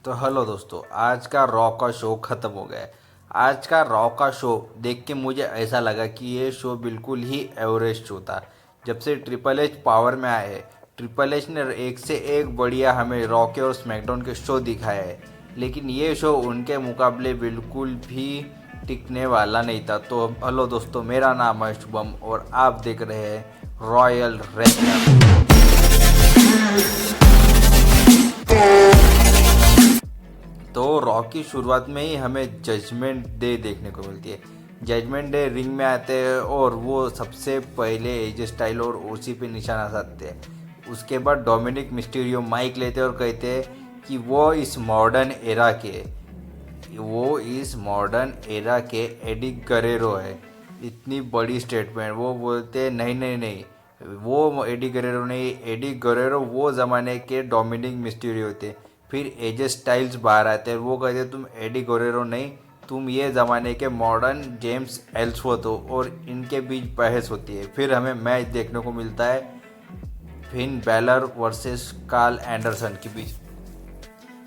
तो हेलो दोस्तों, आज का रॉ का शो ख़त्म हो गया है। आज का रॉ का शो देख के मुझे ऐसा लगा कि ये शो बिल्कुल ही एवरेज शो था। जब से ट्रिपल एच पावर में आए हैं, ट्रिपल एच ने एक से एक बढ़िया हमें रॉ के और स्मैकडाउन के शो दिखाए हैं, लेकिन ये शो उनके मुकाबले बिल्कुल भी टिकने वाला नहीं था। तो हेलो दोस्तों, मेरा नाम है शुभम और आप देख रहे हैं रॉयल रेसलर। तो रॉ की शुरुआत में ही हमें जजमेंट डे देखने को मिलती है। जजमेंट डे रिंग में आते हैं और वो सबसे पहले एजे स्टाइल और ओसी पे निशाना साधते हैं। उसके बाद डोमिनिक मिस्टीरियो माइक लेते हैं और कहते हैं कि वो इस मॉडर्न एरा के एडी गरेरो है। इतनी बड़ी स्टेटमेंट। वो बोलते हैं नहीं नहीं नहीं, वो एडी गरेरो नहीं, एडी गरेरो वो ज़माने के डोमिनिक मिस्टीरियो थे। फिर एजे स्टाइल्स बाहर आते हैं, वो कहते तुम एडी गोरेरो नहीं, तुम ये ज़माने के मॉडर्न जेम्स एल्सवर्थ हो, और इनके बीच बहस होती है। फिर हमें मैच देखने को मिलता है Finn Balor versus Karl Anderson के बीच।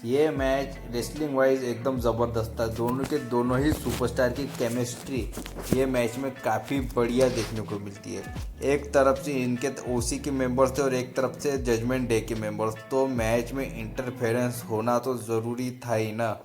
ये मैच रेसलिंग वाइज एकदम ज़बरदस्त था। दोनों के दोनों ही सुपरस्टार की केमिस्ट्री ये मैच में काफ़ी बढ़िया देखने को मिलती है। एक तरफ से इनके ओसी के मेंबर्स थे और एक तरफ से जजमेंट डे के मेंबर्स। तो मैच में इंटरफेरेंस होना तो ज़रूरी था ही ना।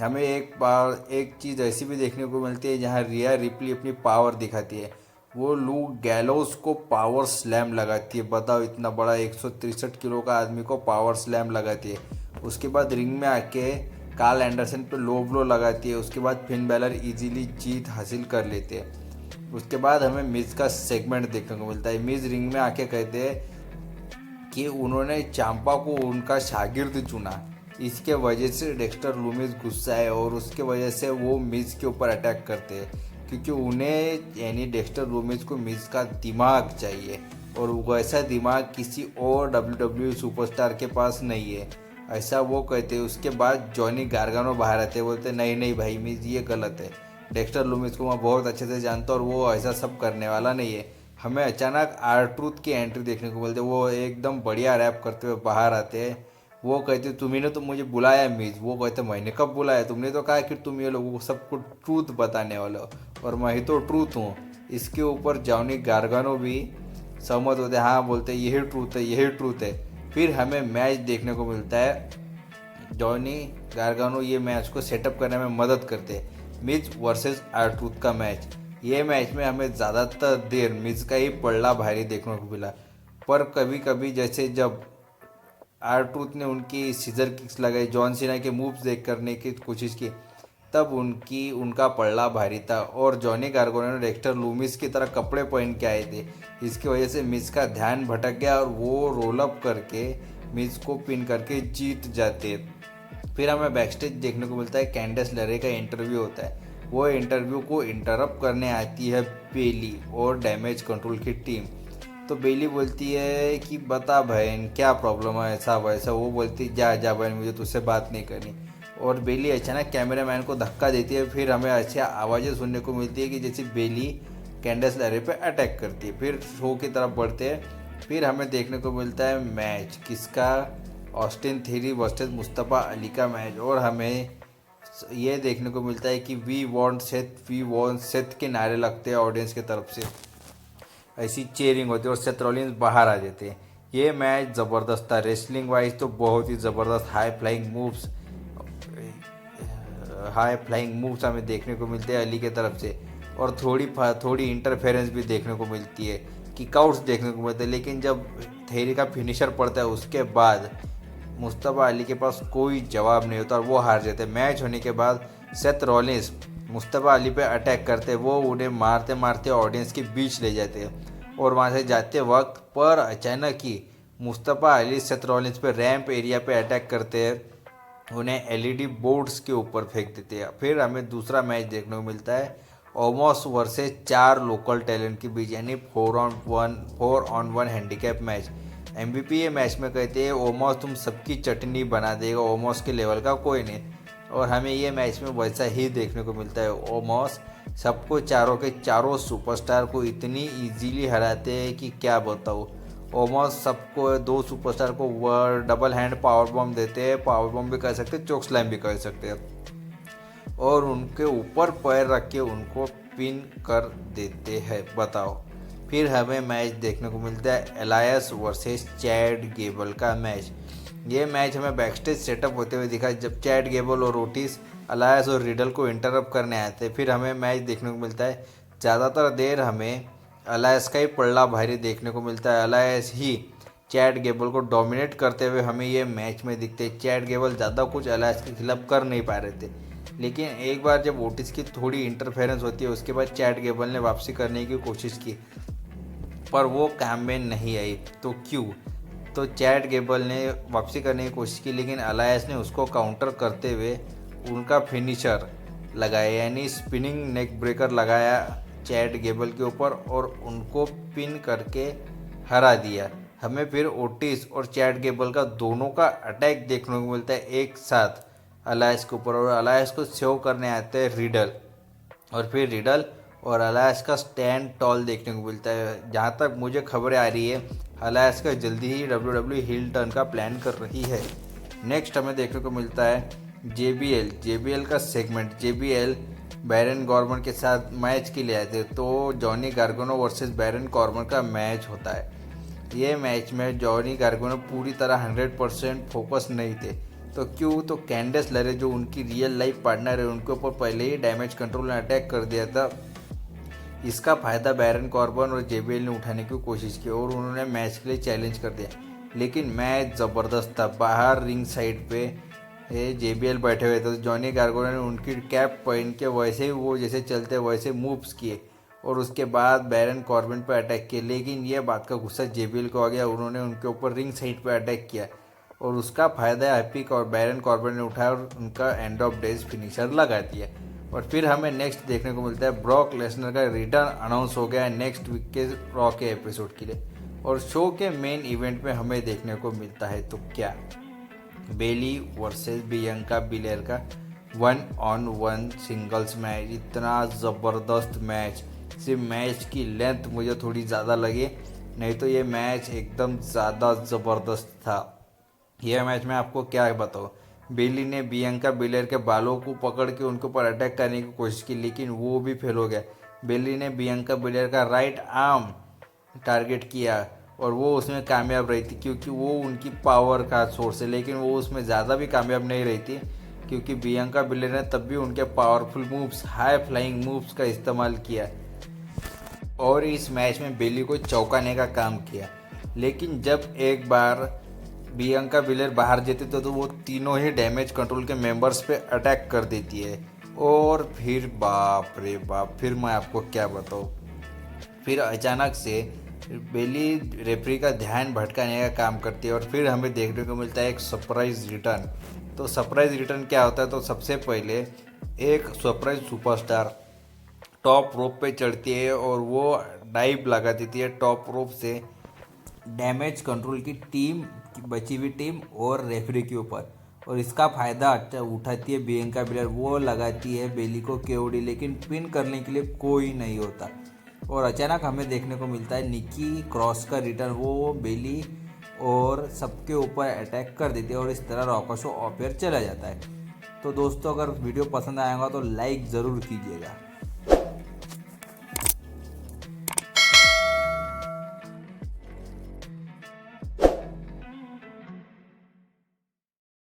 हमें एक बार एक चीज़ ऐसी भी देखने को मिलती है जहाँ रिया रिप्ली अपनी पावर दिखाती है। वो लूक गैलोस को पावर स्लैम लगाती है। बताओ, इतना बड़ा 163 किलो का आदमी को पावर स्लैम लगाती है। उसके बाद रिंग में आके कार्ल एंडरसन पे लो ब्लो लगाती है। उसके बाद फिन बैलर इजीली जीत हासिल कर लेते हैं। उसके बाद हमें मिज का सेगमेंट देखने को मिलता है। मिज रिंग में आके कहते हैं कि उन्होंने चांपा को उनका शागिर्द चुना, इसके वजह से डेक्स्टर लूमिस गुस्सा है और उसके वजह से वो मिज के ऊपर अटैक करते हैं, क्योंकि उन्हें यानी डेक्स्टर लूमिस को मिज का दिमाग चाहिए और वैसा दिमाग किसी और WWE सुपरस्टार के पास नहीं है, ऐसा वो कहते हैं। उसके बाद जॉनी गार्गानो बाहर आते हैं, बोलते नहीं नहीं भाई मिज ये गलत है, डेक्स्टर लूमिस को मैं बहुत अच्छे से जानता हूँ और वो ऐसा सब करने वाला नहीं है। हमें अचानक आर ट्रूथ की एंट्री देखने को मिलती है। वो एकदम बढ़िया रैप करते हुए बाहर आते हैं। वो कहते तुम्ही तो मुझे बुलाया मिज। वो कहते मैंने कब बुलाया, तुमने तो कहा कि तुम ये लोगों को सबको ट्रूथ बताने वाले हो और मैं ही तो ट्रूथ हूँ। इसके ऊपर जॉनी गार्गानो भी सहमत होते हैं, हाँ बोलते यही ट्रूथ है, यही ट्रूथ है। फिर हमें मैच देखने को मिलता है। जॉनी गार्गानो ये मैच को सेटअप करने में मदद करते हैं। मिज वर्सेस आर ट्रूथ का मैच। ये मैच में हमें ज़्यादातर देर मिज का ही पलड़ा भारी देखने को मिला, पर कभी कभी जैसे जब आर ट्रूथ ने उनकी सीजर किक्स लगाई, जॉन सीना के मूव्स देख करने की कोशिश की, तब उनका पलड़ा भारी था और जॉनी गार्गानो ने डेक्स्टर लूमिस की तरह कपड़े पहन के आए थे। इसकी वजह से मिज का ध्यान भटक गया और वो रोल अप करके मिज को पिन करके जीत जाते। फिर हमें बैकस्टेज देखने को मिलता है, कैंडिस लेरे का इंटरव्यू होता है। वो इंटरव्यू को इंटरप्ट करने आती है बेली और डैमेज कंट्रोल की टीम। तो बेली बोलती है कि बता बहन क्या प्रॉब्लम है, ऐसा वैसा। वो बोलती जा जा बहन, मुझे तुझसे बात नहीं करनी। और बेली अचानक कैमरामैन को धक्का देती है। फिर हमें अच्छी आवाज़ें सुनने को मिलती है कि जैसे बेली कैंडिस लेरे पे अटैक करती है। फिर शो की तरफ बढ़ते हैं। फिर हमें देखने को मिलता है मैच किसका, Austin theory versus Mustafa Ali का मैच। और हमें ये देखने को मिलता है कि वी वॉन्ट सेथ के नारे लगते हैं ऑडियंस की तरफ से, ऐसी चेयरिंग होती है और सेथ रॉलिन्स बाहर आ जाते हैं। ये मैच ज़बरदस्त था। रेसलिंग वाइज तो बहुत ही ज़बरदस्त हाई फ्लाइंग मूव्स हमें देखने को मिलते हैं अली के तरफ से, और थोड़ी इंटरफेरेंस भी देखने को मिलती है, किकआउट्स देखने को मिलते हैं। लेकिन जब थेरी का फिनिशर पड़ता है उसके बाद मुस्तफ़ा अली के पास कोई जवाब नहीं होता और वो हार जाते। मैच होने के बाद सेथ रॉलिन्स मुस्तफ़ा अली पे अटैक करते, वो उन्हें मारते मारते ऑडियंस के बीच ले जाते हैं और वहाँ से जाते वक्त पर अचानक ही मुस्तफ़ा अली सेथ रॉलिन्स पे रैंप एरिया पे अटैक करते हैं, उन्हें एलईडी बोर्ड्स के ऊपर फेंक देते हैं। फिर हमें दूसरा मैच देखने को मिलता है, ओमोस वर्सेस 4 लोकल टैलेंट के बीच, यानी 4-on-1 हैंडीकैप मैच। MVP ये मैच में कहते हैं ओमोस तुम सबकी चटनी बना देगा, ओमोस के लेवल का कोई नहीं। और हमें ये मैच में वैसा ही देखने को मिलता है। ओमोस सबको चारों के चारों सुपरस्टार को इतनी इजीली हराते हैं कि क्या बताऊँ। ऑलमोस्ट सबको 2 सुपरस्टार को डबल हैंड पावर बॉम्ब देते हैं, पावर बॉम्ब भी कर सकते हैं, चोक स्लैम भी कर सकते हैं, और उनके ऊपर पैर रख के उनको पिन कर देते हैं। बताओ। फिर हमें मैच देखने को मिलता है एलायस वर्सेस चैड गेबल का मैच। ये मैच हमें बैकस्टेज सेटअप होते हुए दिखा जब चैड गेबल और ओटिस अलायस और रिडल को इंटरप्ट करने आए थे। फिर हमें मैच देखने को मिलता है ज़्यादातर देर हमें अलायस का ही पल्ला भारी देखने को मिलता है। अलायस ही चैड गेबल को डोमिनेट करते हुए हमें ये मैच में दिखते। चैड गेबल ज़्यादा कुछ अलायस के खिलाफ कर नहीं पा रहे थे, लेकिन एक बार जब ओटिस की थोड़ी इंटरफेरेंस होती है उसके बाद चैड गेबल ने वापसी करने की कोशिश की, पर वो काम में नहीं आई। तो क्यों? तो चैड गेबल ने वापसी करने की कोशिश की, लेकिन अलायस ने उसको काउंटर करते हुए उनका फिनिशर लगाया, यानी स्पिनिंग नेक ब्रेकर लगाया चैड गेबल के ऊपर और उनको पिन करके हरा दिया। हमें फिर ओटिस और चैड गेबल का दोनों का अटैक देखने को मिलता है एक साथ अलायस के ऊपर, और अलायस को सेव करने आते हैं रिडल, और फिर रिडल और अलायस का स्टैंड टॉल देखने को मिलता है। जहाँ तक मुझे खबरें आ रही है अलायस का जल्दी ही WWE हील टर्न का प्लान कर रही है। नेक्स्ट हमें देखने को मिलता है JBL का सेगमेंट। JBL बैरन कॉर्बन के साथ मैच के लिए आए थे, तो जॉनी गार्गनो वर्सेस बैरन कॉर्बन का मैच होता है। ये मैच में जॉनी गार्गनो पूरी तरह 100% फोकस नहीं थे। तो क्यों? तो कैंडेस लरे जो उनकी रियल लाइफ पार्टनर है उनके ऊपर पहले ही डैमेज कंट्रोल ने अटैक कर दिया था। इसका फ़ायदा बैरन कॉर्बन और JBL ने उठाने की कोशिश की और उन्होंने मैच के लिए चैलेंज कर दिया, लेकिन मैच ज़बरदस्त था। बाहर रिंग साइड पे JBL बैठे हुए थे, तो जॉनी गार्गनो ने उनकी कैप पहन के वैसे ही वो जैसे चलते वैसे मूव्स किए और उसके बाद बैरन कॉर्बन पे अटैक किया, लेकिन यह बात का गुस्सा JBL को आ गया। उन्होंने उनके ऊपर रिंग साइड पे अटैक किया और उसका फ़ायदा एपिक और बैरन कॉर्बन ने उठाया और उनका एंड ऑफ डेज फिनिशर लगा दिया। और फिर हमें नेक्स्ट देखने को मिलता है ब्रॉक लेसनर का रिटर्न अनाउंस हो गया है नेक्स्ट वीक के रॉ के एपिसोड के लिए, और शो के मेन इवेंट में हमें देखने को मिलता है तो क्या, बेली वर्सेस बियंका बिलेर का 1-on-1 सिंगल्स मैच। इतना ज़बरदस्त मैच, सिर्फ मैच की लेंथ मुझे थोड़ी ज़्यादा लगी, नहीं तो ये मैच एकदम ज़्यादा ज़बरदस्त था। यह मैच में आपको क्या बताऊँ, बेली ने बियंका बिलेर के बालों को पकड़ के उनके ऊपर अटैक करने की कोशिश की, लेकिन वो भी फेल हो गया। बेली ने बियंका बिलेर का राइट आर्म टारगेट किया और वो उसमें कामयाब रही थी, क्योंकि वो उनकी पावर का सोर्स है, लेकिन वो उसमें ज़्यादा भी कामयाब नहीं रही थी, क्योंकि बियंका बिलेर ने तब भी उनके powerful moves, high flying moves का इस्तेमाल किया और इस मैच में बेली को चौंकाने का काम किया। लेकिन जब एक बार बियंका बिलेर बाहर जाती तो वो तीनों ही डैमेज कंट्रोल के मेंबर्स पे अटैक कर देती है, और फिर बाप रे बाप, फिर मैं आपको क्या बताऊँ, फिर अचानक से बेली रेफरी का ध्यान भटकाने का काम करती है और फिर हमें देखने को मिलता है एक सरप्राइज रिटर्न। तो सरप्राइज रिटर्न क्या होता है, तो सबसे पहले एक सरप्राइज सुपरस्टार टॉप रोप पे चढ़ती है और वो डाइव लगा देती है टॉप रोप से डैमेज कंट्रोल की टीम, बची हुई टीम और रेफरी के ऊपर, और इसका फ़ायदा उठाती है बियंका बिलेर। वो लगाती है बेली को KOD, लेकिन पिन करने के लिए कोई नहीं होता और अचानक हमें देखने को मिलता है निकी क्रॉस का रिटर्न। वो बेली और सबके ऊपर अटैक कर देती है और इस तरह रॉ का शो ऑफ एयर चला जाता है। तो दोस्तों, अगर वीडियो पसंद आएगा तो लाइक ज़रूर कीजिएगा।